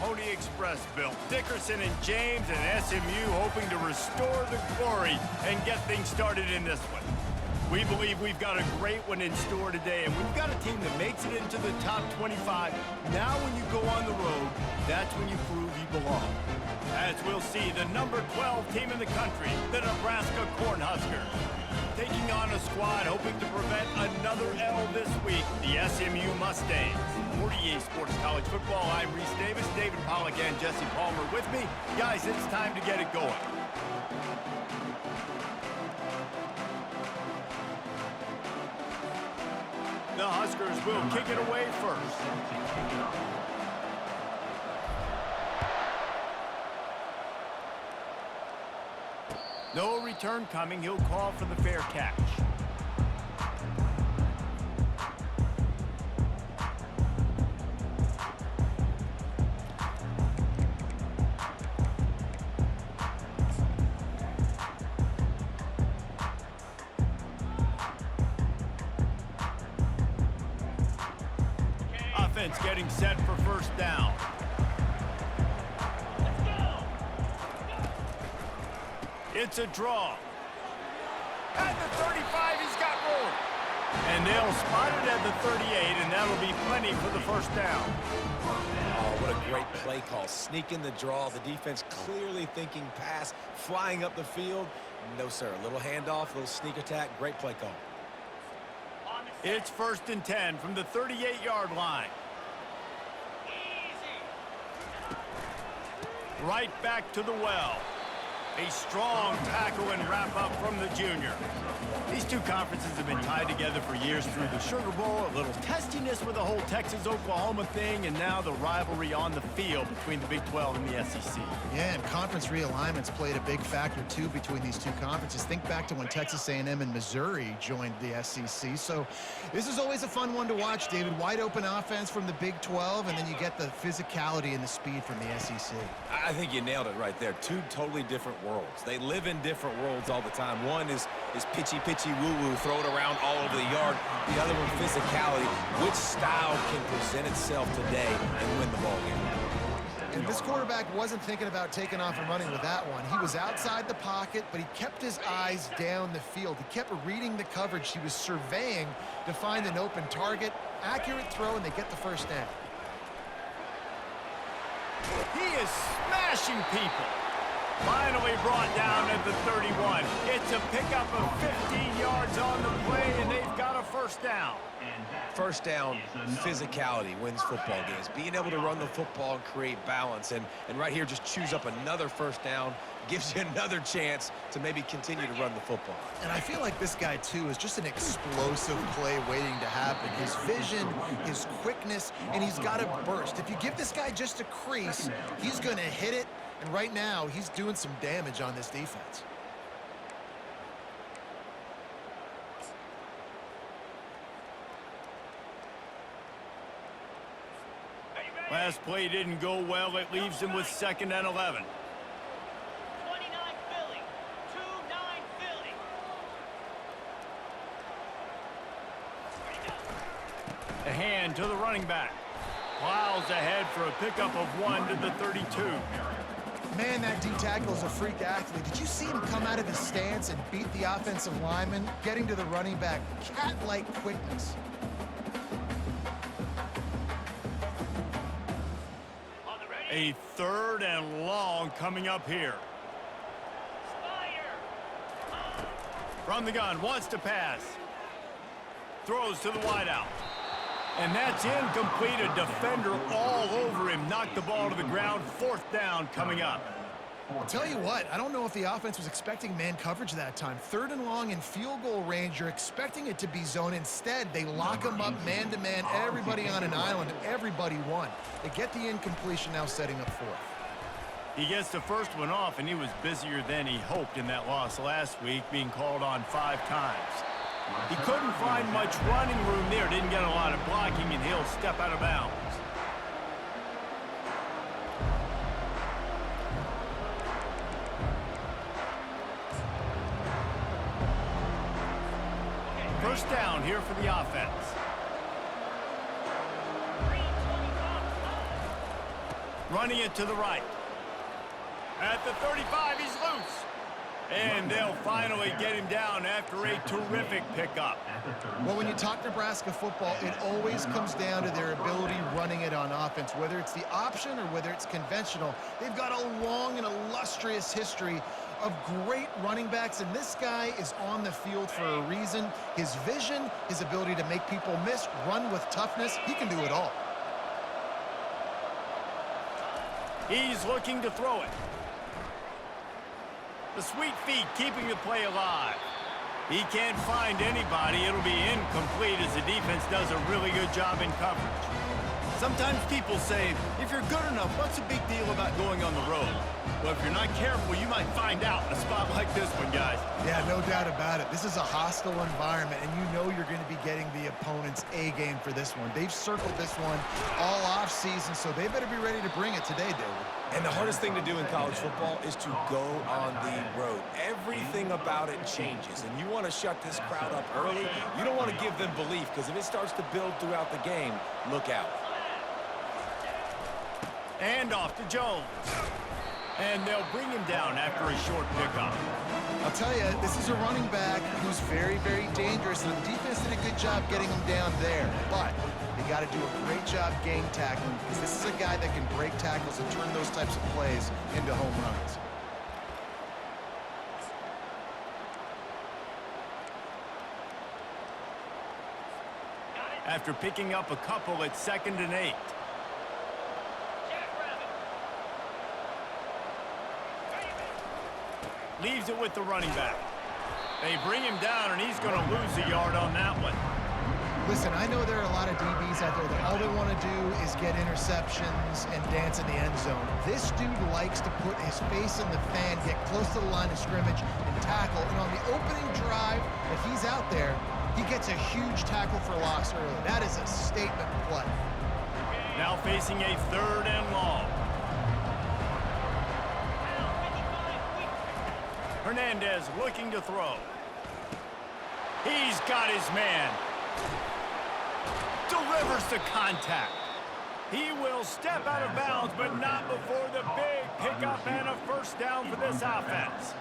Pony Express built. Dickerson and James and SMU hoping to restore the glory and get things started in this one. We believe we've got a great one in store today, and we've got a team that makes it into the top 25. Now when you go on the road, that's when you prove you belong. As we'll see, the number 12 team in the country, the Nebraska Cornhuskers, taking on a squad hoping to prevent another L this week, the SMU Mustangs. 48 Sports College Football, I'm Reese Davis, David Pollack and Jesse Palmer with me. Guys, it's time to get it going. The Huskers will kick it away first. No return coming. He'll call for the fair catch. Offense getting set for first down. It's a draw. At the 35, he's got room. And they'll spot it at the 38, and that'll be plenty for the first down. Oh, what a great play call. Sneaking the draw. The defense clearly thinking pass, flying up the field. No, sir. A little handoff, a little sneak attack. Great play call. It's 1st and 10 from the 38-yard line. Right back to the well. A strong tackle and wrap-up from the junior. These two conferences have been tied together for years through the Sugar Bowl, a little testiness with the whole Texas-Oklahoma thing, and now the rivalry on the field between the Big 12 and the SEC. Yeah, and conference realignments played a big factor, too, between these two conferences. Think back to when Texas A&M and Missouri joined the SEC. So this is always a fun one to watch, David. Wide-open offense from the Big 12, and then you get the physicality and the speed from the SEC. I think you nailed it right there. Two totally different worlds. They live in different worlds all the time. One is pitchy woo-woo, throw it around all over the yard. The other one, physicality. Which style can present itself today and win the ball game? And this quarterback wasn't thinking about taking off and running with that one. He was outside the pocket, but he kept his eyes down the field. He kept reading the coverage. He was surveying to find an open target. Accurate throw, and they get the first down. He is smashing people. Finally brought down at the 31. It's a pickup of 15 yards on the play, and they've got a first down. First down, physicality wins football games. Being able to run the football and create balance. And right here, just choose up another first down, gives you another chance to maybe continue to run the football. And I feel like this guy, too, is just an explosive play waiting to happen. His vision, his quickness, and he's got a burst. If you give this guy just a crease, he's going to hit it. And right now, he's doing some damage on this defense. Last play didn't go well. It leaves him with 2nd and 11. 29 Philly. 2-9 Philly. A hand to the running back. Plows ahead for a pickup of 1 to the 32. Man, that D tackle is a freak athlete. Did you see him come out of his stance and beat the offensive lineman, getting to the running back? Cat-like quickness. A 3rd and long coming up here. From the gun, wants to pass. Throws to the wideout. And that's incomplete. A defender all over him. Knocked the ball to the ground. 4th down coming up. I'll tell you what, I don't know if the offense was expecting man coverage that time. 3rd and long in field goal range, you're expecting it to be zone. Instead, they lock them up man-to-man, everybody on an island, everybody won. They get the incompletion, now setting up 4th. He gets the first one off, and he was busier than he hoped in that loss last week, being called on 5 times. He couldn't find much running room there, didn't get a lot of blocking, and he'll step out of bounds. First down here for the offense. Running it to the right. At the 35, he's loose. And they'll finally get him down after a terrific pickup. Well, when you talk Nebraska football, it always comes down to their ability running it on offense. Whether it's the option or whether it's conventional, they've got a long and illustrious history of great running backs, and this guy is on the field for a reason. His vision, his ability to make people miss, run with toughness, he can do it all. He's looking to throw it. The sweet feet keeping the play alive. He can't find anybody. It'll be incomplete as the defense does a really good job in coverage. Sometimes people say, if you're good enough, what's the big deal about going on the road? Well, if you're not careful, you might find out in a spot like this one, guys. Yeah, no doubt about it. This is a hostile environment, and you know you're going to be getting the opponent's A game for this one. They've circled this one all offseason, so they better be ready to bring it today, David. And the hardest thing to do in college football is to go on the road. Everything about it changes, and you want to shut this crowd up early. You don't want to give them belief, because if it starts to build throughout the game, look out. And off to Jones. And they'll bring him down after a short pickup. I'll tell you, this is a running back who's very, very dangerous, and the defense did a good job getting him down there. But they got to do a great job game tackling, because this is a guy that can break tackles and turn those types of plays into home runs. After picking up a couple at 2nd and 8. Leaves it with the running back. They bring him down, and he's going to lose a yard on that one. Listen, I know there are a lot of DBs out there that all they want to do is get interceptions and dance in the end zone. This dude likes to put his face in the fan, get close to the line of scrimmage, and tackle. And on the opening drive, if he's out there, he gets a huge tackle for loss early. That is a statement play. Now facing a 3rd and long. Hernandez looking to throw. He's got his man. Delivers the contact. He will step out of bounds, but not before the big pickup and a first down for this offense.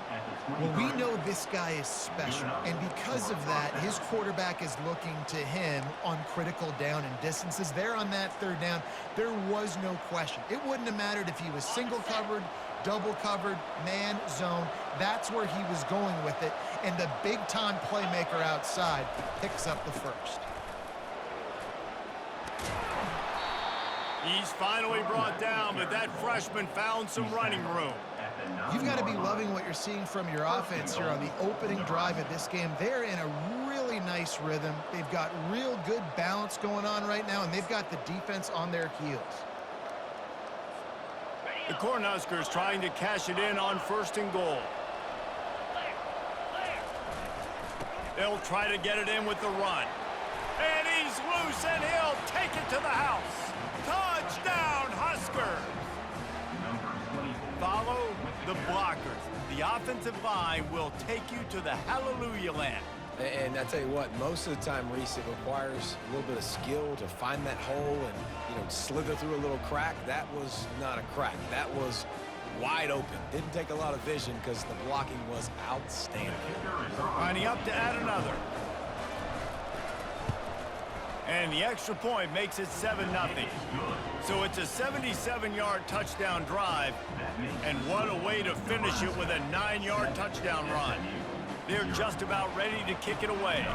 Well, we know this guy is special, and because of that, his quarterback is looking to him on critical down and distances. There on that 3rd down, there was no question. It wouldn't have mattered if he was single covered, double covered, man, zone. That's where he was going with it, and the big-time playmaker outside picks up the first. He's finally brought down, but that freshman found some running room. You've got to be loving what you're seeing from your offense here on the opening drive of this game. They're in a really nice rhythm. They've got real good balance going on right now, and they've got the defense on their heels. The Cornhuskers trying to cash it in on 1st and goal. They'll try to get it in with the run. And he's loose, and he'll take it to the house. Touchdown, Huskers! Follow the blockers. The offensive line will take you to the hallelujah land. And I tell you what, most of the time, Reese, it requires a little bit of skill to find that hole and, slither through a little crack. That was not a crack. That was wide open. Didn't take a lot of vision because the blocking was outstanding. Lining up to add another. And the extra point makes it 7-0. So it's a 77-yard touchdown drive. And what a way to finish it with a 9-yard touchdown run. They're just about ready to kick it away.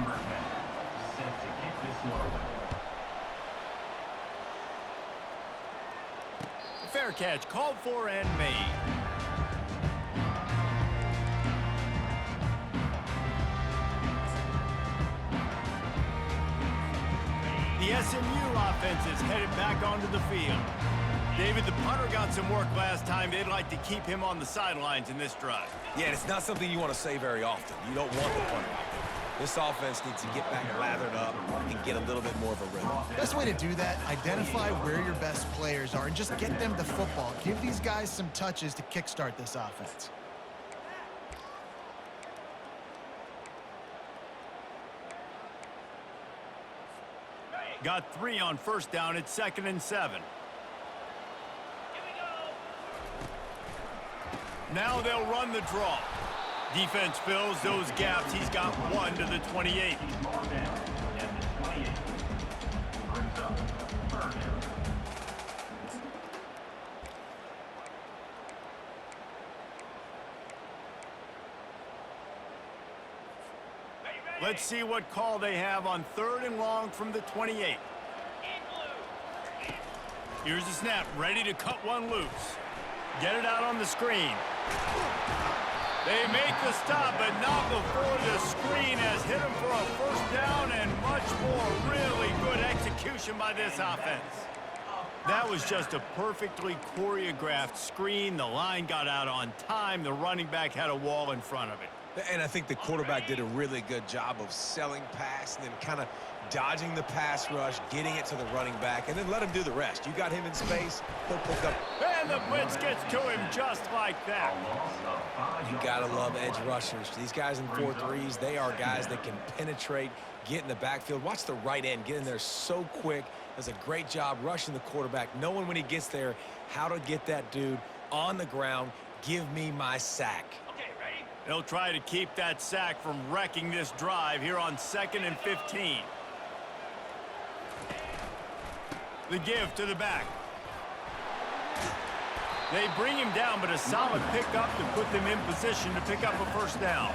Fair catch called for and made. The SMU offense is headed back onto the field. David, the punter got some work last time. They'd like to keep him on the sidelines in this drive. Yeah, it's not something you want to say very often. You don't want the punter out there. This offense needs to get back lathered up and get a little bit more of a rhythm. Best way to do that, identify where your best players are and just get them the football. Give these guys some touches to kickstart this offense. Got 3 on 1st down at 2nd and 7. Now they'll run the draw. Defense fills those gaps. He's got 1 to the 28. Let's see what call they have on 3rd and long from the 28. Here's the snap, ready to cut one loose. Get it out on the screen. They make the stop, but not before the screen has hit him for a first down and much more. Really good execution by this offense. That was just a perfectly choreographed screen. The line got out on time. The running back had a wall in front of it. And I think the quarterback did a really good job of selling pass and then kind of dodging the pass rush, getting it to the running back, and then let him do the rest. You got him in space, he'll pick up. And the blitz gets to him just like that. You got to love edge rushers. These guys in 4-3s, they are guys that can penetrate, get in the backfield. Watch the right end get in there so quick. Does a great job rushing the quarterback, knowing when he gets there how to get that dude on the ground. Give me my sack. They'll try to keep that sack from wrecking this drive here on 2nd and 15. The give to the back. They bring him down, but a solid pickup to put them in position to pick up a first down.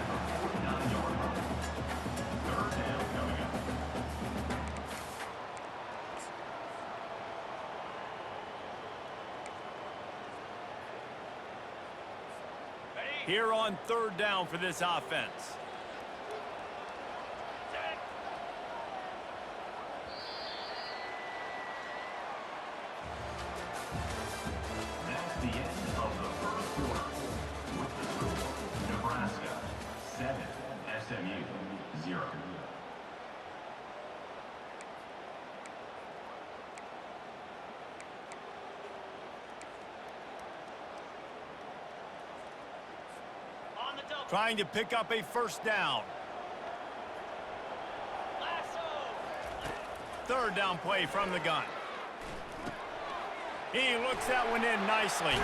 Here on 3rd down for this offense. That's the end of the first quarter. With the score, Nebraska 7, SMU 0. Trying to pick up a first down. 3rd down play from the gun. He looks that one in nicely.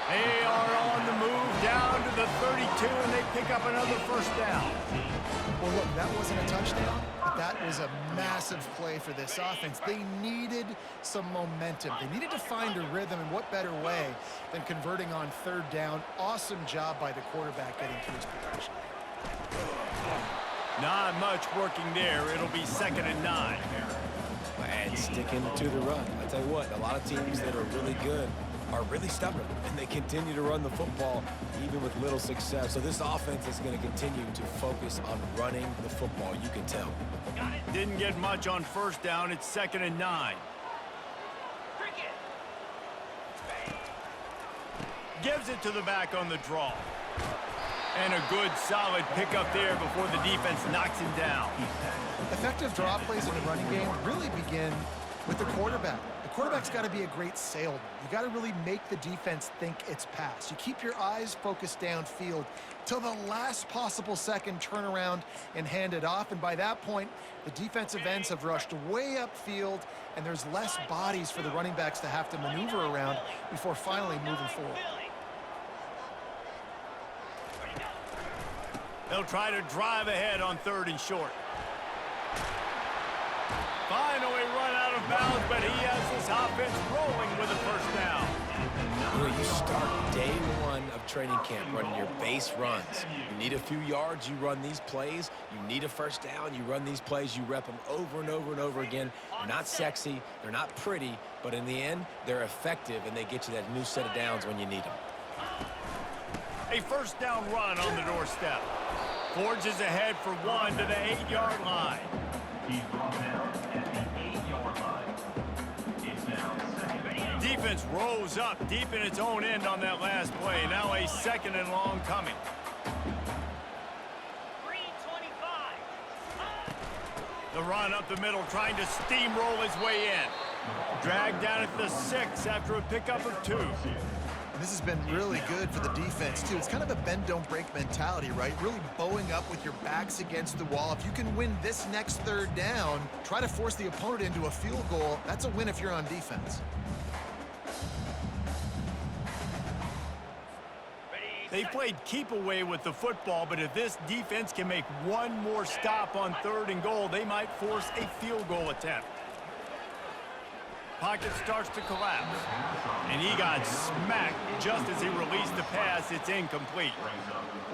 They are on the move down to the 32, and they pick up another first down. Well, look, that wasn't a touchdown, but that was a massive play for this offense. They needed some momentum. They needed to find a rhythm, and what better way than converting on 3rd down. Awesome job by the quarterback getting to his position. Not much working there. It'll be 2nd and 9. And sticking to the run. I tell you what, a lot of teams that are really good are really stubborn, and they continue to run the football even with little success. So this offense is going to continue to focus on running the football. You can tell. Didn't get much on 1st down. It's 2nd and 9. Gives it to the back on the draw. And a good, solid pickup there before the defense knocks him down. Effective draw plays in the running game really begin with the quarterback. The quarterback's got to be a great salesman. You got to really make the defense think it's pass. You keep your eyes focused downfield till the last possible second, turn around and hand it off. And by that point, the defensive ends have rushed way upfield, and there's less bodies for the running backs to have to maneuver around before finally moving forward. They'll try to drive ahead on 3rd and short. Finally run out of bounds, but he has this offense rolling with a first down. You know, you start day 1 of training camp running your base runs. You need a few yards, you run these plays. You need a first down, you run these plays. You rep them over and over and over again. They're not sexy, they're not pretty, but in the end, they're effective, and they get you that new set of downs when you need them. A first down run on the doorstep. Forges ahead for 1 to the 8-yard line. He's brought down at the 8-yard line. It's now 2nd. Defense rose up deep in its own end on that last play. Now a 2nd and long coming. 325. The run up the middle, trying to steamroll his way in. Dragged down at the 6 after a pickup of 2. This has been really good for the defense, too. It's kind of a bend-don't-break mentality, right? Really bowing up with your backs against the wall. If you can win this next 3rd down, try to force the opponent into a field goal. That's a win if you're on defense. They played keep away with the football, but if this defense can make one more stop on 3rd and goal, they might force a field goal attempt. Pocket starts to collapse, and he got smacked just as he released the pass. It's incomplete.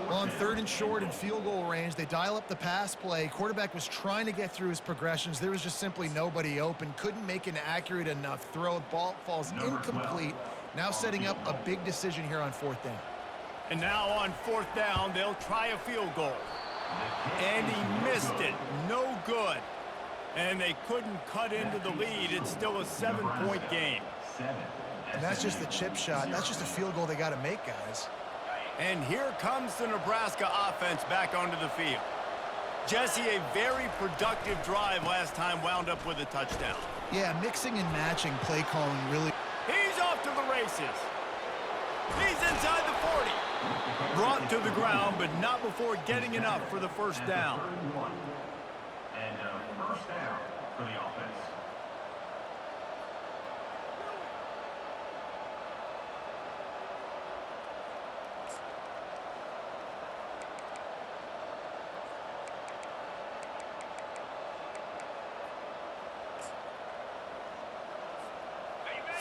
Well, on 3rd and short and field goal range, they dial up the pass play. Quarterback was trying to get through his progressions. There was just simply nobody open. Couldn't make an accurate enough throw. Ball falls incomplete. Now setting up a big decision here on 4th down. And now on 4th down, they'll try a field goal. And he missed it. No good. And they couldn't cut into the lead. It's still a 7-point game. And that's just the chip shot. That's just a field goal they got to make, guys. And here comes the Nebraska offense back onto the field. Jesse, a very productive drive last time wound up with a touchdown. Yeah, mixing and matching play calling really. He's off to the races. He's inside the 40. Brought to the ground, but not before getting enough for the first down. And first down for the offense.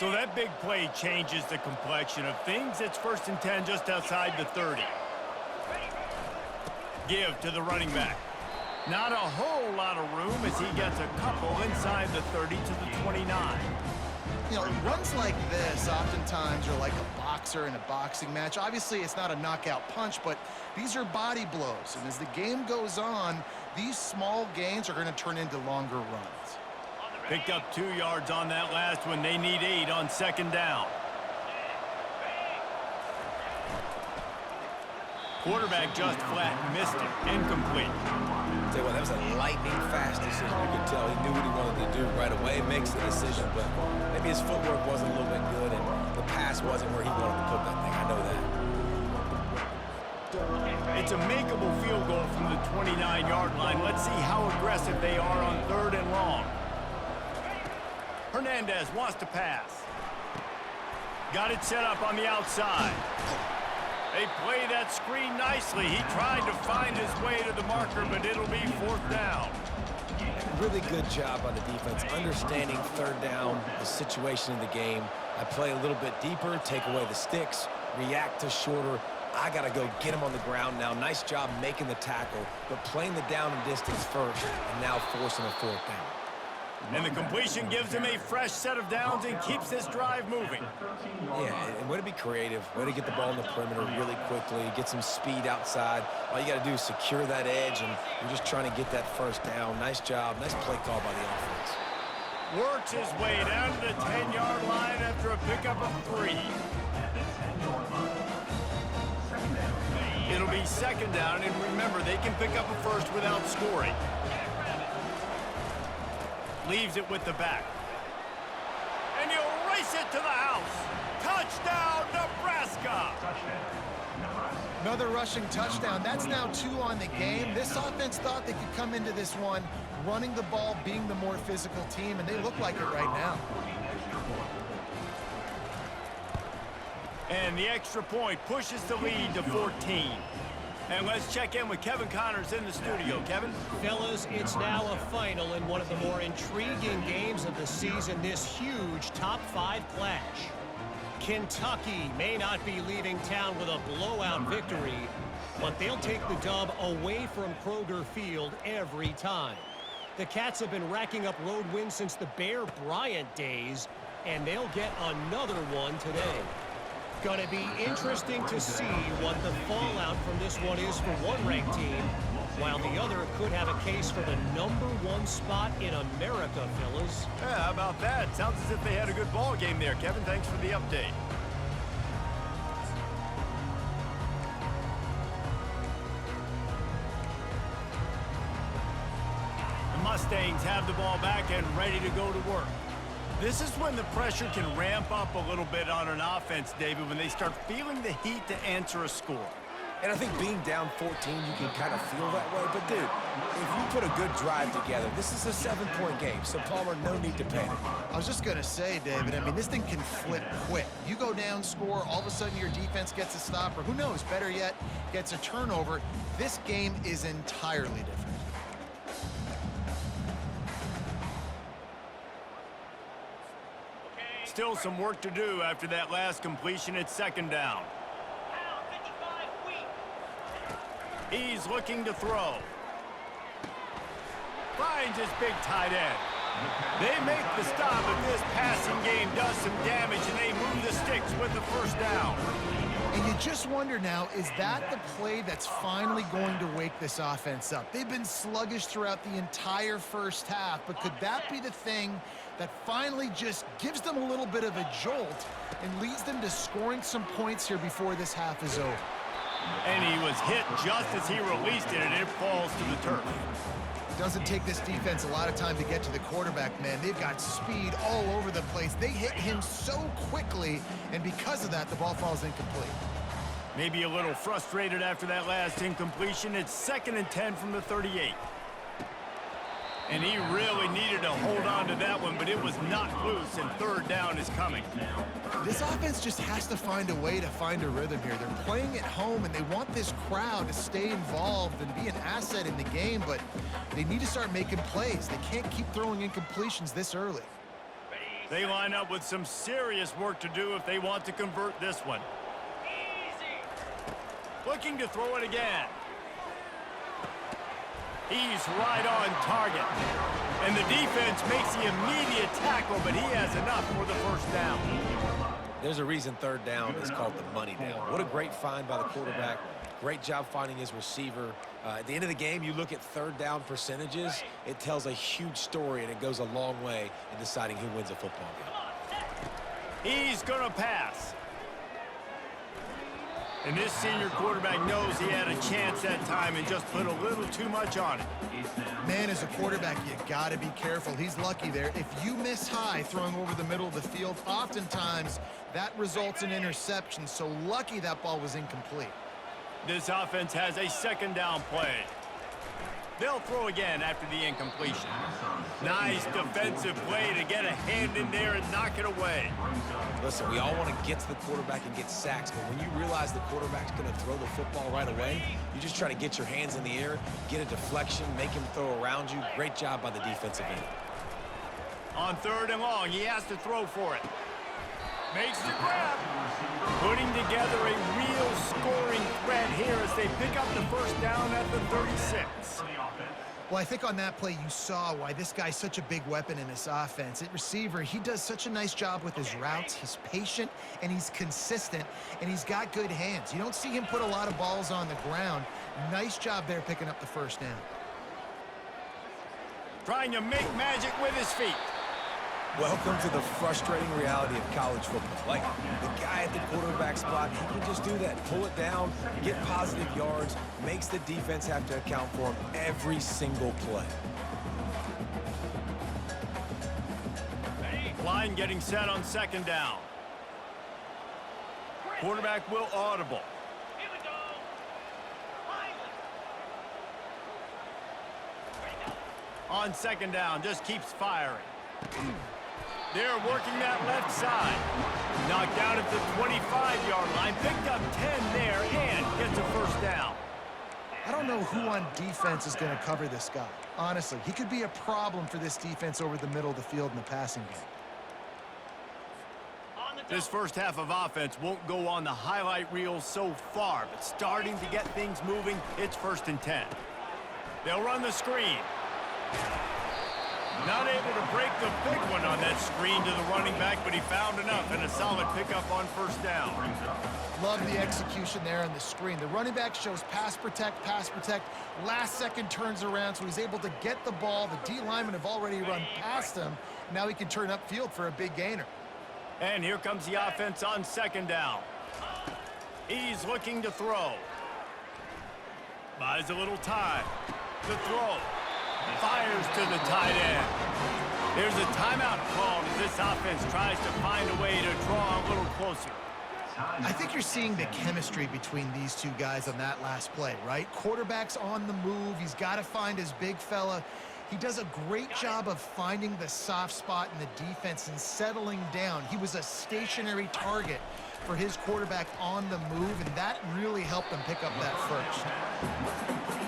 So that big play changes the complexion of things. It's 1st and 10 just outside the 30. Give to the running back. Not a whole lot of room as he gets a couple inside the 30 to the 29. You know, runs like this oftentimes are like a boxer in a boxing match. Obviously, it's not a knockout punch, but these are body blows. And as the game goes on, these small gains are going to turn into longer runs. Picked up 2 yards on that last one. They need 8 on 2nd down. Quarterback just flat missed it. Incomplete. Tell you what, that was a lightning-fast decision. You could tell he knew what he wanted to do right away. Makes the decision, but maybe his footwork wasn't a little bit good, and the pass wasn't where he wanted to put that thing. I know that. It's a makeable field goal from the 29-yard line. Let's see how aggressive they are on 3rd and long. Hernandez wants to pass. Got it set up on the outside. They play that screen nicely. He tried to find his way to the marker, but it'll be 4th down. Really good job by the defense, understanding 3rd down, the situation in the game. I play a little bit deeper, take away the sticks, react to shorter. I got to go get him on the ground now. Nice job making the tackle, but playing the down and distance first, and now forcing a 4th down. And the completion gives him a fresh set of downs and keeps this drive moving. Yeah, and way to be creative, way to get the ball in the perimeter really quickly, get some speed outside. All you got to do is secure that edge, and you're just trying to get that 1st down. Nice job, nice play call by the offense. Works his way down to the 10-yard line after a pickup of 3. It'll be 2nd down, and remember, they can pick up a first without scoring. Leaves it with the back. And he'll race it to the house. Touchdown, Nebraska! Another rushing touchdown. That's now 2 on the game. This offense thought they could come into this one running the ball, being the more physical team, and they look like it right now. And the extra point pushes the lead to 14. And let's check in with Kevin Connors in the studio. Kevin? Fellas, it's now a final in one of the more intriguing games of the season, this huge top 5 clash. Kentucky may not be leaving town with a blowout victory, but they'll take the dub away from Kroger Field every time. The Cats have been racking up road wins since the Bear Bryant days, and they'll get another one today. Going to be interesting to see what the fallout from this one is for one ranked team, while the other could have a case for the #1 spot in America, fellas. Yeah, how about that? Sounds as if they had a good ball game there, Kevin. Thanks for the update. The Mustangs have the ball back and ready to go to work. This is when the pressure can ramp up a little bit on an offense, David, when they start feeling the heat to answer a score. And I think being down 14, you can kind of feel that way. But, dude, if you put a good drive together, this is a 7-point game. So, Palmer, no need to panic. I was just going to say, David, I mean, this thing can flip quick. You go down, score, all of a sudden your defense gets a stop, or who knows, better yet, gets a turnover. This game is entirely different. Still some work to do after that last completion at second down. Pound 55 weak. He's looking to throw. Finds his big tight end. They make the stop, but this passing game does some damage, and they move the sticks with the first down. And you just wonder now, is that the play that's finally going to wake this offense up? They've been sluggish throughout the entire first half, but could that be the thing that finally just gives them a little bit of a jolt and leads them to scoring some points here before this half is over? And he was hit just as he released it, and it falls to the turf. It doesn't take this defense a lot of time to get to the quarterback, man. They've got speed all over the place. They hit him so quickly, and because of that, the ball falls incomplete. Maybe a little frustrated after that last incompletion. It's 2nd and 10 from the 38. And he really needed to hold on to that one, but it was knocked loose, and third down is coming. This offense just has to find a way to find a rhythm here. They're playing at home, and they want this crowd to stay involved and be an asset in the game, but they need to start making plays. They can't keep throwing incompletions this early. They line up with some serious work to do if they want to convert this one. Easy. Looking to throw it again. He's right on target. And the defense makes the immediate tackle, but he has enough for the first down. There's a reason third down is called the money down. What a great find by the quarterback. Great job finding his receiver. At the end of the game, you look at third down percentages, it tells a huge story, and it goes a long way in deciding who wins a football game. He's going to pass. And this senior quarterback knows he had a chance that time and just put a little too much on it. Man, as a quarterback, you got to be careful. He's lucky there. If you miss high throwing over the middle of the field, oftentimes that results in interception. So lucky that ball was incomplete. This offense has a second down play. They'll throw again after the incompletion. Nice defensive play to get a hand in there and knock it away. Listen, we all want to get to the quarterback and get sacks, but when you realize the quarterback's going to throw the football right away, you just try to get your hands in the air, get a deflection, make him throw around you. Great job by the defensive end. On 3rd and long, he has to throw for it. Makes the grab. Putting together a real scoring threat here as they pick up the first down at the 36. Well, I think on that play you saw why this guy's such a big weapon in this offense. At receiver, he does such a nice job with his routes. He's patient, and he's consistent, and he's got good hands. You don't see him put a lot of balls on the ground. Nice job there picking up the first down. Trying to make magic with his feet. Welcome to the frustrating reality of college football. Like, the guy at the quarterback spot, he can just do that. Pull it down, get positive yards, makes the defense have to account for him every single play. Line getting set on 2nd down. Quarterback will audible. Here we go. Finally. Ready to go. On 2nd down, just keeps firing. They're working that left side. Knocked out at the 25-yard line. Picked up 10 there and gets a first down. I don't know who on defense is going to cover this guy. Honestly, he could be a problem for this defense over the middle of the field in the passing game. On the This double. first half of offense won't go on the highlight reel so far, but starting to get things moving, it's 1st and 10. They'll run the screen. Not able to break the big one on that screen to the running back, but he found enough and a solid pickup on first down. Love the execution there on the screen. The running back shows pass protect, last second turns around, so he's able to get the ball. The D linemen have already run past him. Now he can turn upfield for a big gainer. And here comes the offense on 2nd down. He's looking to throw. Buys a little time. The throw. Fires to the tight end. There's a timeout called as this offense tries to find a way to draw a little closer. I think you're seeing the chemistry between these two guys on that last play, right? Quarterback's on the move. He's got to find his big fella. He does a great job of finding the soft spot in the defense and settling down. He was a stationary target for his quarterback on the move, and that really helped him pick up that first.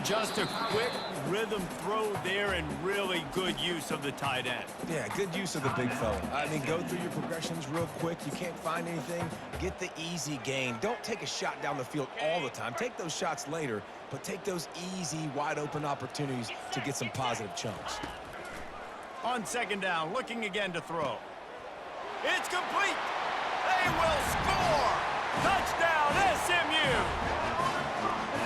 Just a quick rhythm throw there and really good use of the tight end. Yeah, good use of the big fella. I mean, go through your progressions real quick. You can't find anything, get the easy gain. Don't take a shot down the field all the time. Take those shots later, but take those easy, wide-open opportunities to get some positive chunks. On second down, looking again to throw. It's complete. They will score. Touchdown, SMU.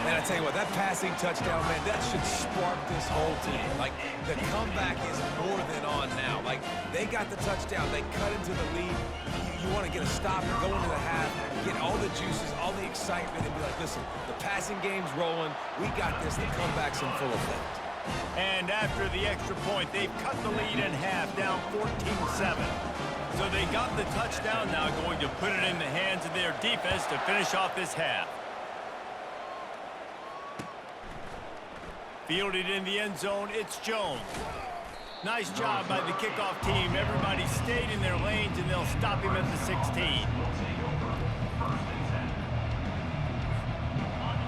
Man, I tell you what, that passing touchdown, man, that should spark this whole team. Like, the comeback is more than on now. Like, they got the touchdown. They cut into the lead. You want to get a stop and go into the half, get all the juices, all the excitement, and be like, listen, the passing game's rolling. We got this. The comeback's in full effect. And after the extra point, they've cut the lead in half, down 14-7. So they got the touchdown, now going to put it in the hands of their defense to finish off this half. Fielded in the end zone, it's Jones. Nice job by the kickoff team. Everybody stayed in their lanes, and they'll stop him at the 16.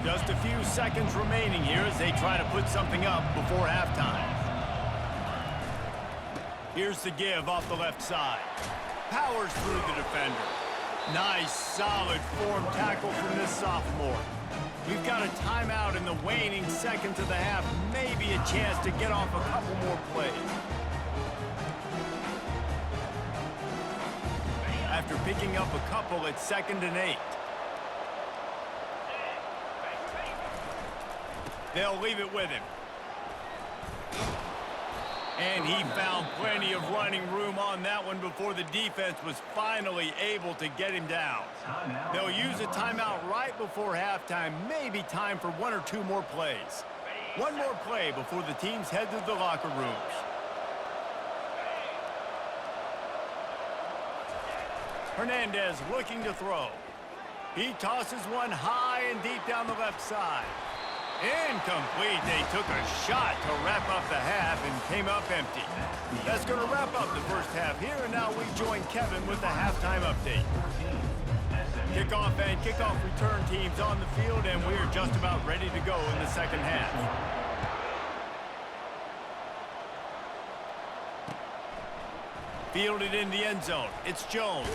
Just a few seconds remaining here as they try to put something up before halftime. Here's the give off the left side. Powers through the defender. Nice, solid form tackle from this sophomore. We've got a timeout in the waning seconds of the half. Maybe a chance to get off a couple more plays. After picking up a couple, it's 2nd and 8. They'll leave it with him. And he found plenty of running room on that one before the defense was finally able to get him down. They'll use a timeout right before halftime. Maybe time for 1 or 2 more plays. One more play before the teams head to the locker rooms. Hernandez looking to throw. He tosses one high and deep down the left side. Incomplete. They took a shot to wrap up the half and came up empty. That's going to wrap up the first half here, and now we join Kevin with the halftime update. Kickoff and kickoff return teams on the field, and we're just about ready to go in the second half. Fielded in the end zone. It's Jones.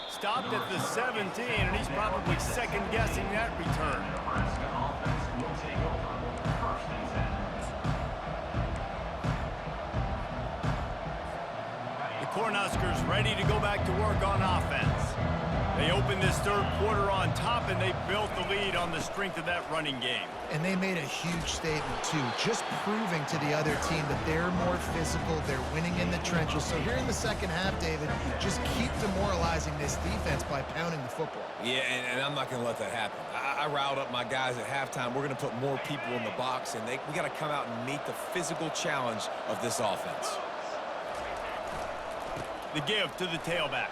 Stopped at the 17, and he's probably second-guessing that return. The Cornhuskers ready to go back to work on offense. They opened this third quarter on top, and they built the lead on the strength of that running game. And they made a huge statement, too, just proving to the other team that they're more physical, they're winning in the trenches. So here in the second half, David, just keep demoralizing this defense by pounding the football. Yeah, and I'm not going to let that happen. I riled up my guys at halftime. We're going to put more people in the box, and we got to come out and meet the physical challenge of this offense. The give to the tailback.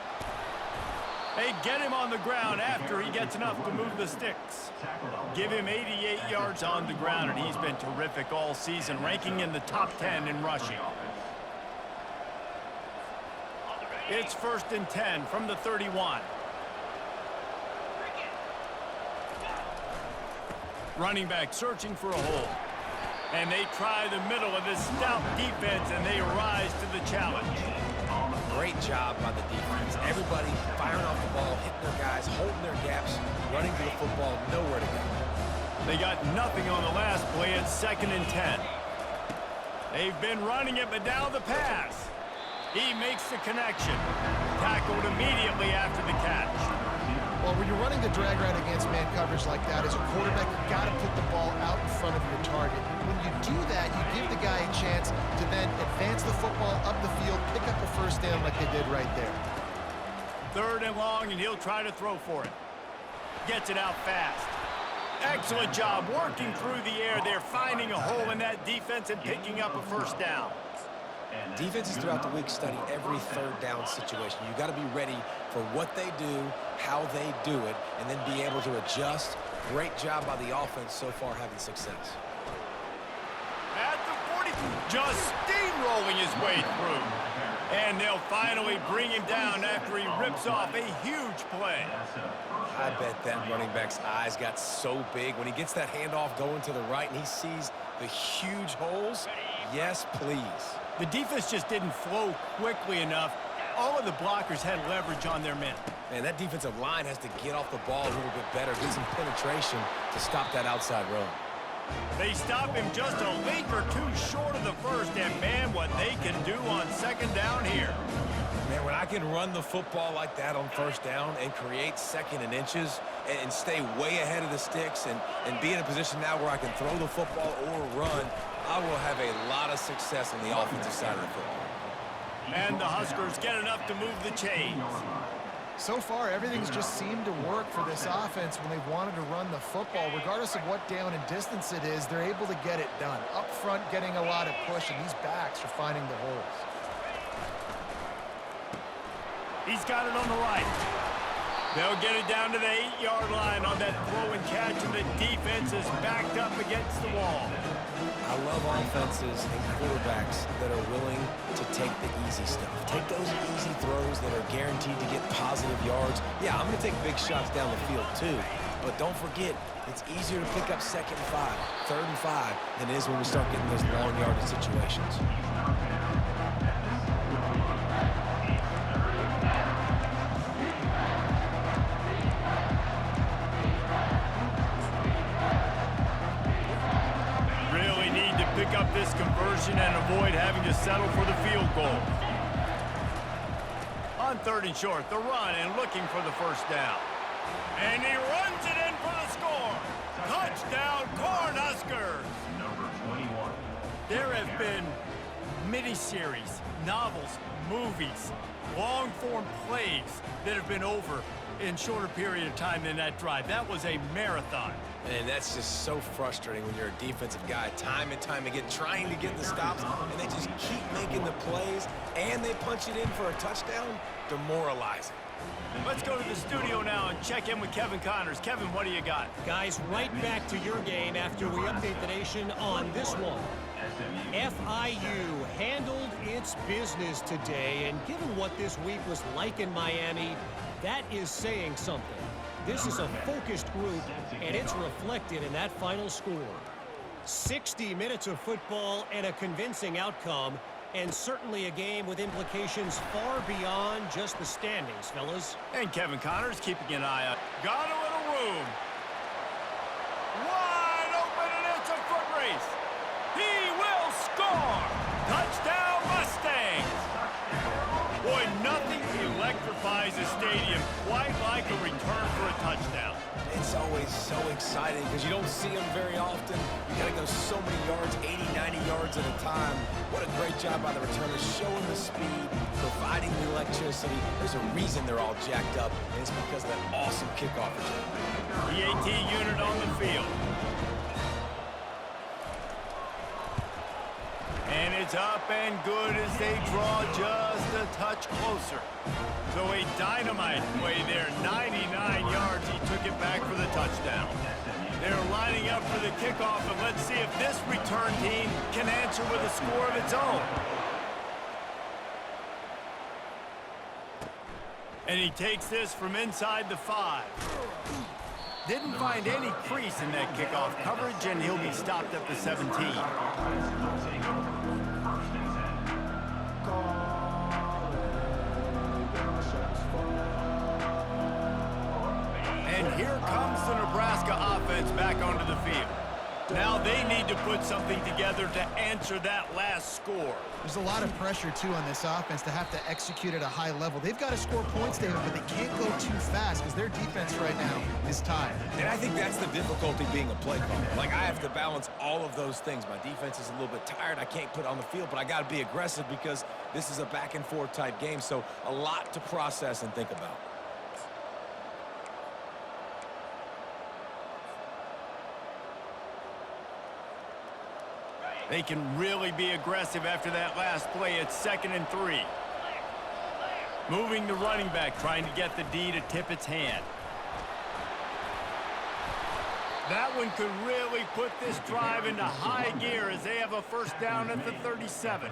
They get him on the ground after he gets enough to move the sticks. Give him 88 yards on the ground, and he's been terrific all season, ranking in the top 10 in rushing. It's 1st and 10 from the 31. Running back searching for a hole. And they try the middle of this stout defense, and they rise to the challenge. Great job by the defense. Everybody firing off the ball, hitting their guys, holding their gaps, running to the football, nowhere to go. They got nothing on the last play. It's 2nd and 10. They've been running it, but now the pass. He makes the connection. Tackled immediately after the catch. Well, when you're running the drag route against man coverage like that, as a quarterback, you've got to put the ball out in front of your target. When you do that, you give the guy a chance to then advance the football up the field, pick up a first down like they did right there. 3rd and long, and he'll try to throw for it. Gets it out fast. Excellent job working through the air. They're finding a hole in that defense and picking up a first down. Defenses throughout the week study every third down situation. You got to be ready for what they do, how they do it, and then be able to adjust. Great job by the offense so far having success. At the 40, just steamrolling his way through. And they'll finally bring him down after he rips off a huge play. I bet that running back's eyes got so big when he gets that handoff going to the right and he sees the huge holes. Yes, please. The defense just didn't flow quickly enough. All of the blockers had leverage on their men. Man, that defensive line has to get off the ball a little bit better, get some penetration to stop that outside run. They stop him just a link or two short of the first, and man, what they can do on second down here. Man, when I can run the football like that on first down and create second and inches and stay way ahead of the sticks and be in a position now where I can throw the football or run, I will have a lot of success on the offensive side of the football. And the Huskers get enough to move the chains. So far, everything's just seemed to work for this offense when they've wanted to run the football. Regardless of what down and distance it is, they're able to get it done. Up front, getting a lot of push, and these backs are finding the holes. He's got it on the right. They'll get it down to the 8-yard line on that throw and catch, and the defense is backed up against the wall. I love offenses and quarterbacks that are willing to take the easy stuff. Take those easy throws that are guaranteed to get positive yards. Yeah, I'm going to take big shots down the field too, but don't forget, it's easier to pick up 2nd and 5, 3rd and 5 than it is when we start getting those long yardage situations. Pick up this conversion and avoid having to settle for the field goal. On 3rd and short, the run and looking for the first down. And he runs it in for the score. Touchdown, Cornhuskers! Number 21. There have been miniseries, novels, movies, long-form plays that have been over in shorter period of time than that drive. That was a marathon. And that's just so frustrating when you're a defensive guy, time and time again, trying to get the stops, and they just keep making the plays, and they punch it in for a touchdown. Demoralizing. Let's go to the studio now and check in with Kevin Connors. Kevin, what do you got? Guys, right back to your game after we update the nation on this one. FIU handled its business today, and given what this week was like in Miami, that is saying something. This is a focused group, and it's reflected in that final score. 60 minutes of football and a convincing outcome, and certainly a game with implications far beyond just the standings, fellas. And Kevin Connors keeping an eye on. Got a little room. Wide open, and it's a foot race. He will score. Touchdown, Mustangs. Boy, nothing electrifies a stadium quite like a return for a touchdown. It's always so exciting because you don't see them very often. You got to go so many yards, 80, 90 yards at a time. What a great job by the returners, showing the speed, providing the electricity. There's a reason they're all jacked up, and it's because of that awesome kickoff return. The AT unit on the field. And it's up and good as they draw just a touch closer. So a dynamite play there, 99 yards. He took it back for the touchdown. They're lining up for the kickoff, and let's see if this return team can answer with a score of its own. And he takes this from inside the 5. Didn't find any crease in that kickoff coverage, and he'll be stopped at the 17. And here comes the Nebraska offense back onto the field. Now they need to put something together to answer that last score. There's a lot of pressure, too, on this offense to have to execute at a high level. They've got to score points, David, but they can't go too fast because their defense right now is tied. And I think that's the difficulty being a play caller. Like, I have to balance all of those things. My defense is a little bit tired. I can't put it on the field, but I got to be aggressive because this is a back-and-forth type game, so a lot to process and think about. They can really be aggressive after that last play. It's 2nd and 3. Moving the running back, trying to get the D to tip its hand. That one could really put this drive into high gear as they have a first down at the 37.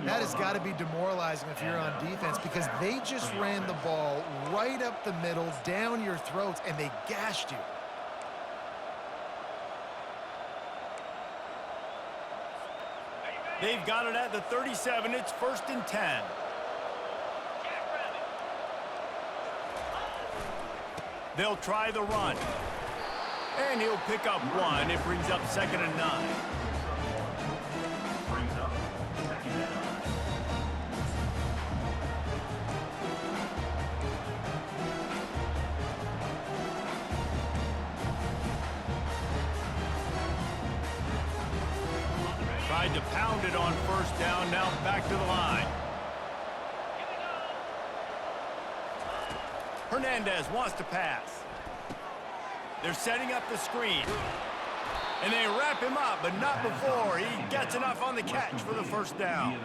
That has got to be demoralizing if you're on defense because they just ran the ball right up the middle, down your throats, and they gashed you. They've got it at the 37. It's 1st and 10. They'll try the run. And he'll pick up 1. It brings up 2nd and 9. Brings up 2nd and 9. Tried to pound it on 1st down. Now back to the line. Hernandez wants to pass. They're setting up the screen. And they wrap him up, but not before he gets enough on the catch for the 1st down.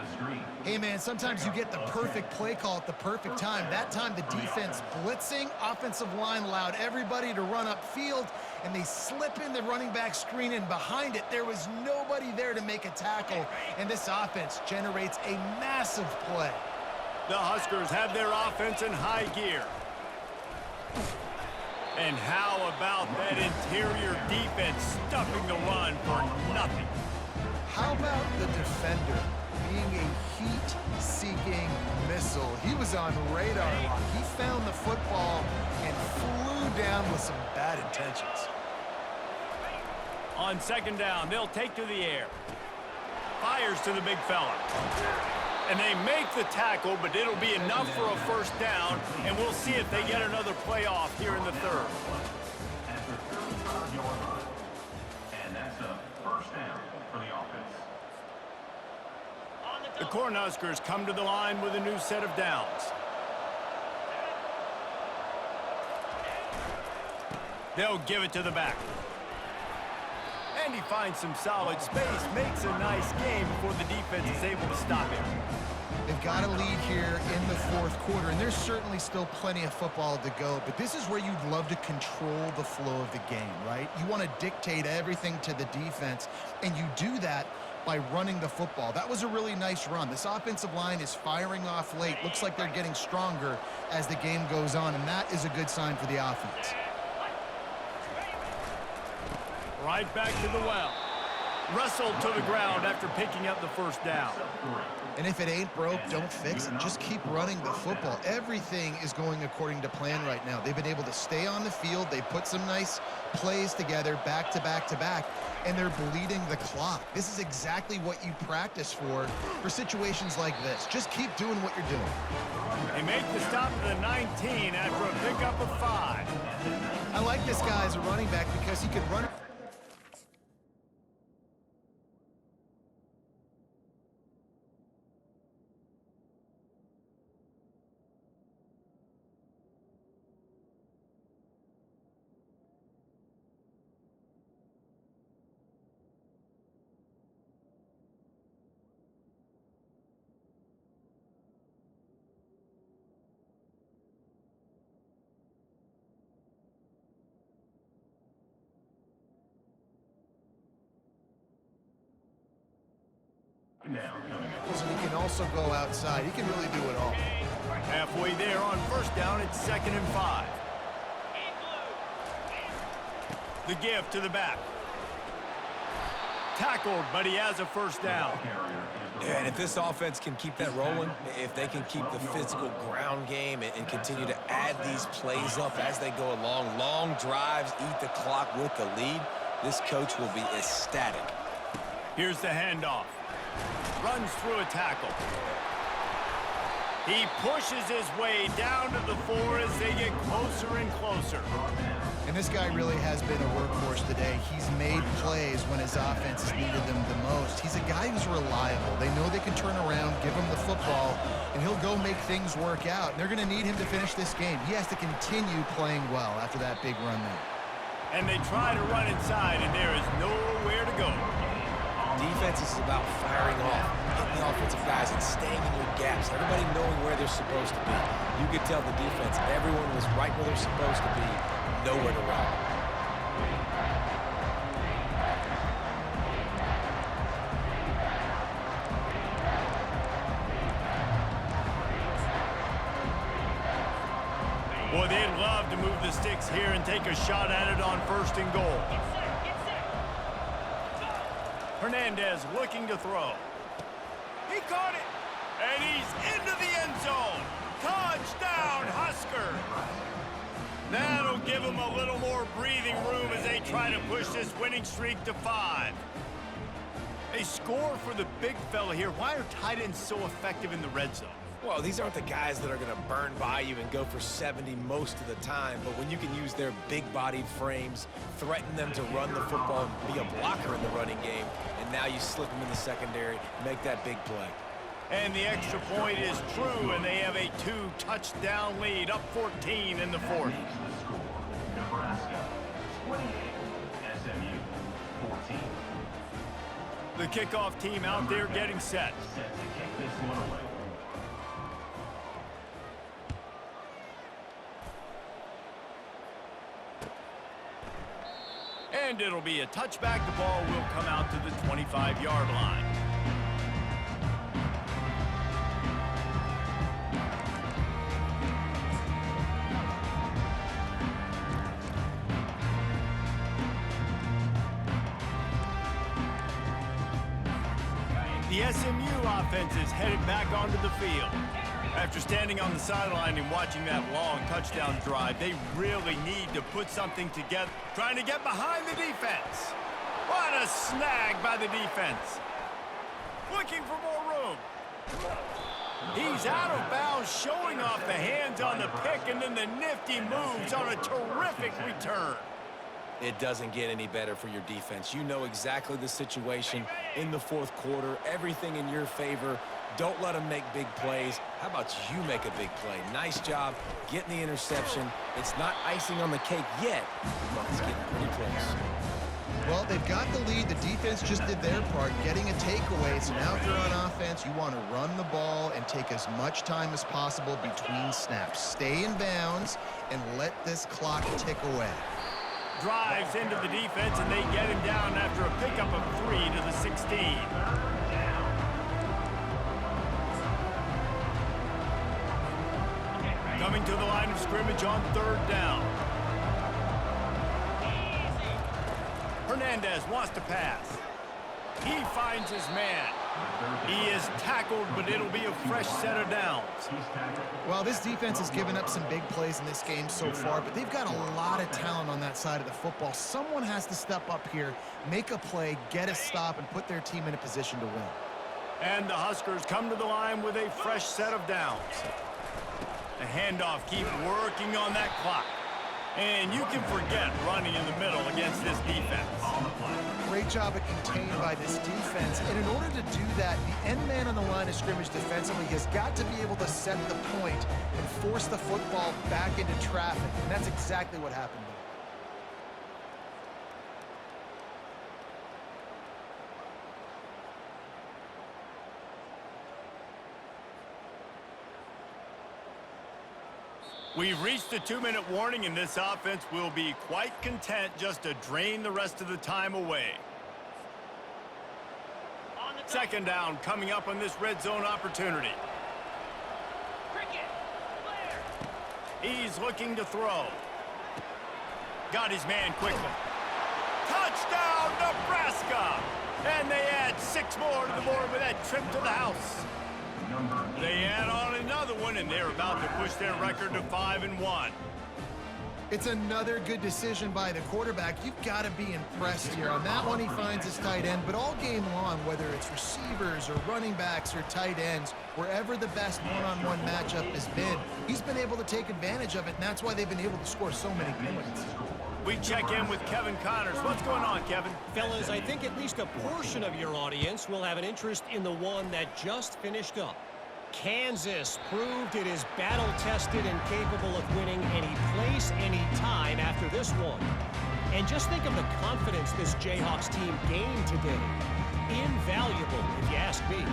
Hey, man, sometimes you get the perfect play call at the perfect time. That time, the defense blitzing, offensive line allowed everybody to run upfield, and they slip in the running back screen, and behind it, there was nobody there to make a tackle, and this offense generates a massive play. The Huskers have their offense in high gear. And how about that interior defense stuffing the run for nothing? How about the defender being a heat-seeking missile? He was on radar lock. He found the football and flew down with some bad intentions. On 2nd down, they'll take to the air. Fires to the big fella. And they make the tackle, but it'll be enough for a 1st down, and we'll see if they get another play off here in the 3rd. At the 35-yard line. And that's a 1st down for the offense. The Cornhuskers come to the line with a new set of downs. They'll give it to the back. And he finds some solid space, makes a nice game before the defense is able to stop him. They've got a lead here in the 4th quarter, and there's certainly still plenty of football to go, but this is where you'd love to control the flow of the game, right? You want to dictate everything to the defense, and you do that by running the football. That was a really nice run. This offensive line is firing off late. Looks like they're getting stronger as the game goes on, and that is a good sign for the offense. Right back to the well. Wrestled to the ground after picking up the 1st down. And if it ain't broke, don't fix it. Just keep running the football. Everything is going according to plan right now. They've been able to stay on the field. They put some nice plays together back to back to back, and they're bleeding the clock. This is exactly what you practice for situations like this. Just keep doing what you're doing. They make the stop to the 19 after a pickup of 5. I like this guy as a running back because he can run. So he can also go outside. He can really do it all. Halfway there on 1st down, it's 2nd and 5. The give to the back. Tackled, but he has a 1st down. Yeah, and if this offense can keep that rolling, if they can keep the physical ground game and continue to add these plays up as they go along, long drives, eat the clock with the lead, this coach will be ecstatic. Here's the handoff. Runs through a tackle. He pushes his way down to the 4 as they get closer and closer. And this guy really has been a workhorse today. He's made plays when his offense has needed them the most. He's a guy who's reliable. They know they can turn around, give him the football, and he'll go make things work out. And they're going to need him to finish this game. He has to continue playing well after that big run there. And they try to run inside, and there is nowhere to go. Defense is about firing off, hitting the offensive guys, and staying in your gaps. Everybody knowing where they're supposed to be. You could tell the defense, everyone was right where they're supposed to be, nowhere to run. Boy, they'd love to move the sticks here and take a shot at it on 1st and goal. Get set. Hernandez looking to throw. He caught it, and he's into the end zone. Touchdown, Husker. That'll give them a little more breathing room as they try to push this winning streak to 5. They score for the big fella here. Why are tight ends so effective in the red zone? Well, these aren't the guys that are going to burn by you and go for 70 most of the time, but when you can use their big-bodied frames, threaten them to run the football, and be a blocker in the running game, and now you slip them in the secondary, make that big play. And the extra point is true, and they have a 2-touchdown lead, up 14 in the 4th. The score, Nebraska 28, SMU 14. The kickoff team out there getting set. Set to kick this one away. And it'll be a touchback. The ball will come out to the 25-yard line. The SMU offense is headed back onto the field. After standing on the sideline and watching that long touchdown drive, they really need to put something together, trying to get behind the defense. What a snag by the defense. Looking for more room. He's out of bounds, showing off the hands on the pick, and then the nifty moves on a terrific return. It doesn't get any better for your defense. You know exactly the situation in the 4th quarter, everything in your favor. Don't let them make big plays. How about you make a big play? Nice job getting the interception. It's not icing on the cake yet, but it's getting pretty close. Well, they've got the lead. The defense just did their part, getting a takeaway. So now if you're on offense, you want to run the ball and take as much time as possible between snaps. Stay in bounds and let this clock tick away. Drives into the defense, and they get him down after a pickup of 3 to the 16. Coming to the line of scrimmage on 3rd down. Hernandez wants to pass. He finds his man. He is tackled, but it'll be a fresh set of downs. Well, this defense has given up some big plays in this game so far, but they've got a lot of talent on that side of the football. Someone has to step up here, make a play, get a stop, and put their team in a position to win. And the Huskers come to the line with a fresh set of downs. The handoff, keep working on that clock. And you can forget running in the middle against this defense. Great job of contained by this defense. And in order to do that, the end man on the line of scrimmage defensively has got to be able to set the point and force the football back into traffic. And that's exactly what happened there. We've reached the 2-minute warning, and this offense will be quite content just to drain the rest of the time away. 2nd down coming up on this red zone opportunity. He's looking to throw. Got his man quickly. Touchdown, Nebraska! And they add 6 more to the board with that trip to the house. They add on another one, and they're about to push their record to 5-1. It's another good decision by the quarterback. You've got to be impressed here. On that one, he finds his tight end, but all game long, whether it's receivers or running backs or tight ends, wherever the best one-on-one matchup has been, he's been able to take advantage of it, and that's why they've been able to score so many points. We check in with Kevin Connors. What's going on, Kevin? Fellas, I think at least a portion of your audience will have an interest in the one that just finished up. Kansas proved it is battle-tested and capable of winning any place, any time after this one. And just think of the confidence this Jayhawks team gained today. Invaluable, if you ask me.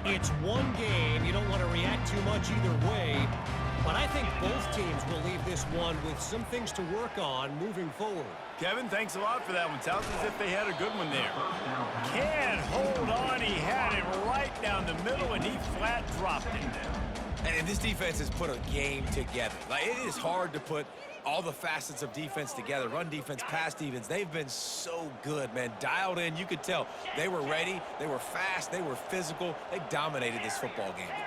It's one game. You don't want to react too much either way. But I think both teams will leave this one with some things to work on moving forward. Kevin, thanks a lot for that one. Sounds as if they had a good one there. Can't hold on. He had it right down the middle, and he flat dropped it. And this defense has put a game together. Like, it is hard to put all the facets of defense together. Run defense, pass defense. They've been so good, man. Dialed in. You could tell they were ready. They were fast. They were physical. They dominated this football game today.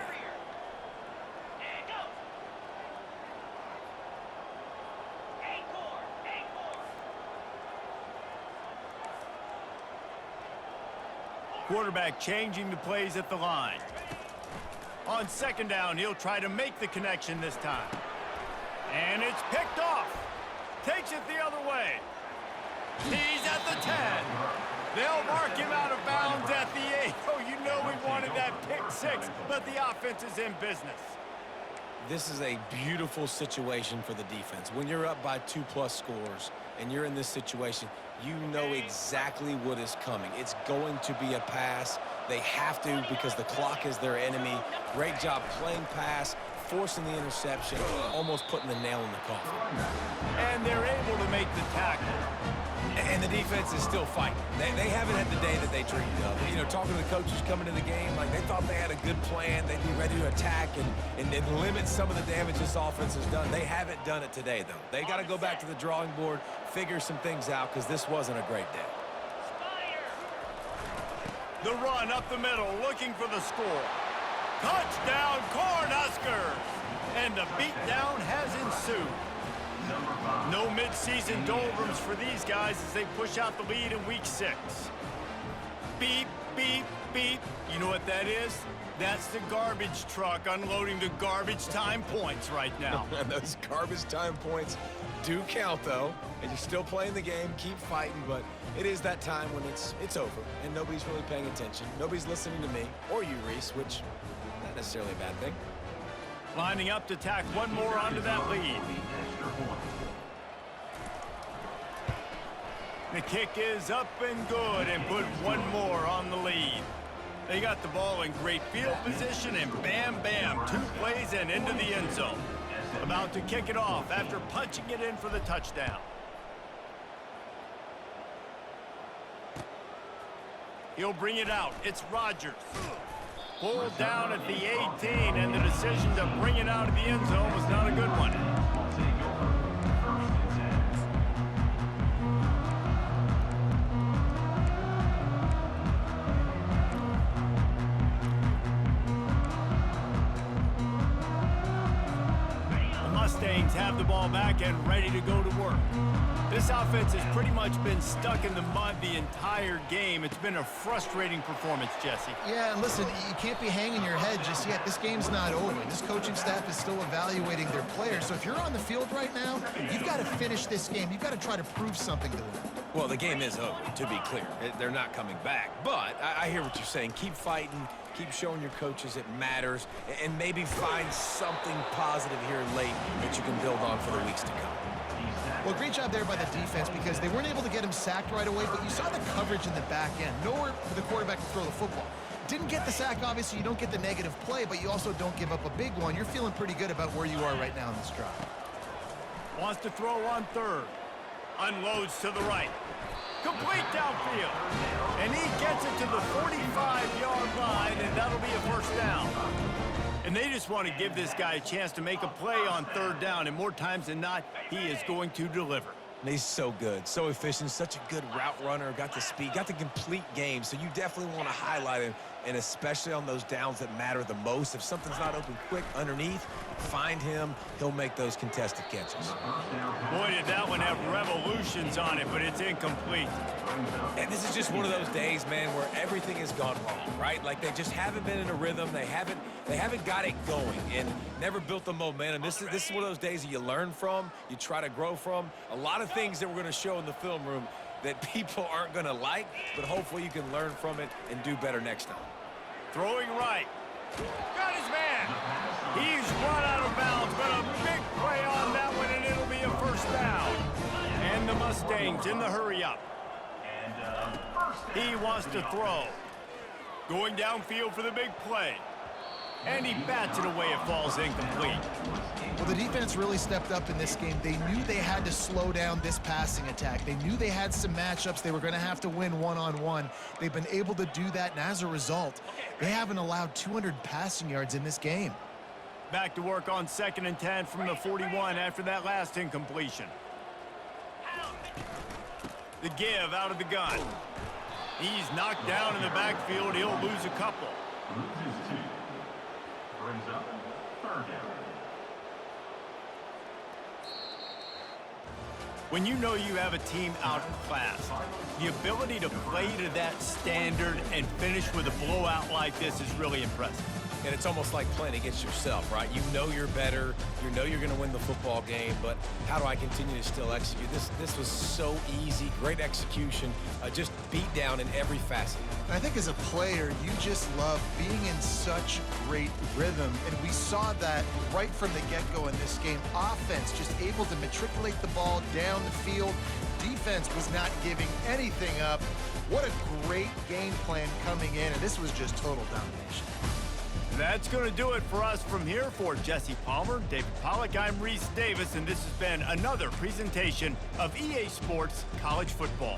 Quarterback changing the plays at the line. On second down, he'll try to make the connection this time. And it's picked off. Takes it the other way. He's at the 10. They'll mark him out of bounds at the 8. Oh, you know we wanted that pick 6, but the offense is in business. This is a beautiful situation for the defense. When you're up by 2+ scores and you're in this situation, you know exactly what is coming. It's going to be a pass. They have to because the clock is their enemy. Great job playing pass, forcing the interception, almost putting the nail in the coffin. And they're able to make the tackle. And the defense is still fighting. They haven't had the day that they dreamed of. You know, talking to the coaches coming to the game, like they thought they had a good plan. They'd be ready to attack and limit some of the damage this offense has done. They haven't done it today, though. They got to go back to the drawing board, figure some things out, because this wasn't a great day. The run up the middle, looking for the score. Touchdown, Cornhuskers! And the beatdown has ensued. No mid-season doldrums for these guys as they push out the lead in Week 6. Beep, beep, beep. You know what that is? That's the garbage truck unloading the garbage time points right now. And those garbage time points do count, though. And you're still playing the game, keep fighting, but it is that time when it's over and nobody's really paying attention. Nobody's listening to me or you, Reese, which not necessarily a bad thing. Lining up to tack one more onto that lead. The kick is up and good and put one more on the lead. They got the ball in great field position and bam, bam, 2 plays and into the end zone. About to kick it off after punching it in for the touchdown. He'll bring it out. It's Rodgers. Pulled down at the 18, and the decision to bring it out of the end zone was not a good one. The Mustangs have the ball back and ready to go to work. This offense has pretty much been stuck in the mud the entire game. It's been a frustrating performance, Jesse. Yeah, and listen, you can't be hanging your head just yet. This game's not over. This coaching staff is still evaluating their players. So if you're on the field right now, you've got to finish this game. You've got to try to prove something to them. Well, the game is over, to be clear. They're not coming back. But I hear what you're saying. Keep fighting. Keep showing your coaches it matters. And maybe find something positive here late that you can build on for the weeks to come. Well, great job there by the defense because they weren't able to get him sacked right away, but you saw the coverage in the back end. Nowhere for the quarterback to throw the football. Didn't get the sack, obviously. You don't get the negative play, but you also don't give up a big one. You're feeling pretty good about where you are right now in this drive. Wants to throw on third. Unloads to the right. Complete downfield. And he gets it to the 45-yard line, and that'll be a first down. And they just want to give this guy a chance to make a play on third down, and more times than not, he is going to deliver. He's so good, so efficient, such a good route runner, got the speed, got the complete game, so you definitely want to highlight him, and especially on those downs that matter the most. If something's not open quick underneath, find him. He'll make those contested catches. Boy, did that one have revolutions on it, but it's incomplete. And this is just one of those days, man, where everything has gone wrong, right? Like they just haven't been in a rhythm. They haven't got it going and never built the momentum. This is one of those days that you learn from, you try to grow from. A lot of things that we're going to show in the film room that people aren't going to like, but hopefully you can learn from it and do better next time. Throwing right. Got his man. He's run out of bounds, but a big play on that one, and it'll be a first down. And the Mustangs in the hurry up. He wants to throw. Going downfield for the big play. And he bats it away. It falls incomplete. Well, the defense really stepped up in this game. They knew they had to slow down this passing attack. They knew they had some matchups they were going to have to win one-on-one. They've been able to do that, and as a result, they haven't allowed 200 passing yards in this game. Back to work on 2nd and 10 from the 41 after that last incompletion. The give out of the gun. He's knocked down in the backfield. He'll lose a couple. Loses 2. Brings up 3rd down. When you know you have a team outclassed, the ability to play to that standard and finish with a blowout like this is really impressive. And it's almost like playing against yourself, right? You know you're better. You know you're going to win the football game, but how do I continue to still execute? This was so easy, great execution, just beat down in every facet. And I think as a player, you just love being in such great rhythm, and we saw that right from the get-go in this game. Offense just able to matriculate the ball down the field. Defense was not giving anything up. What a great game plan coming in, and this was just total domination. That's going to do it for us from here. For Jesse Palmer, David Pollack, I'm Reese Davis, and this has been another presentation of EA Sports College Football.